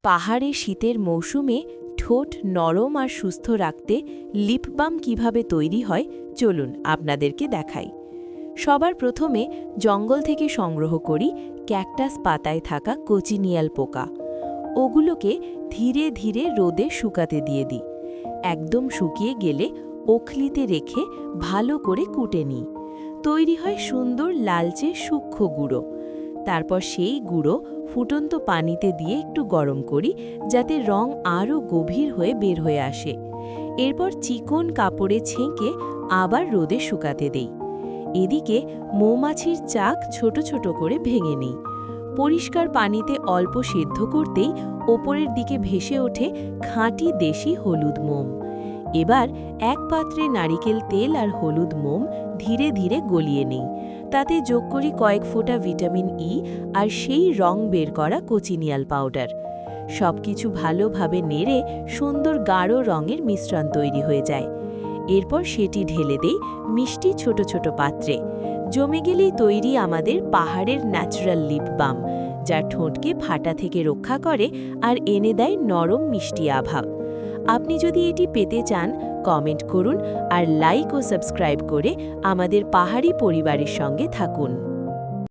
পাহাড়ে শীতের মৌসুমে ঠোঁট নরম আর সুস্থ রাখতে লিপ বাম কীভাবে তৈরি হয় চলুন আপনাদেরকে দেখাই। সবার প্রথমে জঙ্গল থেকে সংগ্রহ করি ক্যাকটাস পাতায় থাকা কোচিনিয়াল পোকা। ওগুলোকে ধীরে ধীরে রোদে শুকাতে দিয়ে দিই। একদম শুকিয়ে গেলে ওখলিতে রেখে ভালো করে কুটে নিই। তৈরি হয় সুন্দর লালচে সূক্ষ্ম গুঁড়ো। তারপর সেই গুঁড়ো ফুটন্ত পানিতে দিয়ে একটু গরম করি যাতে রং আরও গভীর হয়ে বের হয়ে আসে। এরপর চিকন কাপড়ে ছেঁকে আবার রোদে শুকাতে দেই। এদিকে মৌমাছির চাক ছোট ছোট করে ভেঙে নিই। পরিষ্কার পানিতে অল্প সেদ্ধ করতেই ওপরের দিকে ভেসে ওঠে খাঁটি দেশি হলুদ মোম। এবার এক পাত্রে নারিকেল তেল আর হলুদ মোম ধীরে ধীরে গলিয়ে নিই। তাতে যোগ করি কয়েক ফোঁটা ভিটামিন ই আর সেই রং বের করা কোচিনিয়াল পাউডার। সবকিছু ভালোভাবে নেড়ে সুন্দর গাঢ় রঙের মিশ্রণ তৈরি হয়ে যায়। এরপর সেটি ঢেলে দেই মিষ্টি ছোট ছোট পাত্রে। জমে গেলেই তৈরি আমাদের পাহাড়ের ন্যাচারাল লিপ বাম, যা ঠোঁটকে ফাটা থেকে রক্ষা করে আর এনে দেয় নরম মিষ্টি আভা। আপনি যদি এটি পেতে চান কমেন্ট করুন আর লাইক ও সাবস্ক্রাইব করে আমাদের পাহাড়ি পরিবারের সঙ্গে থাকুন।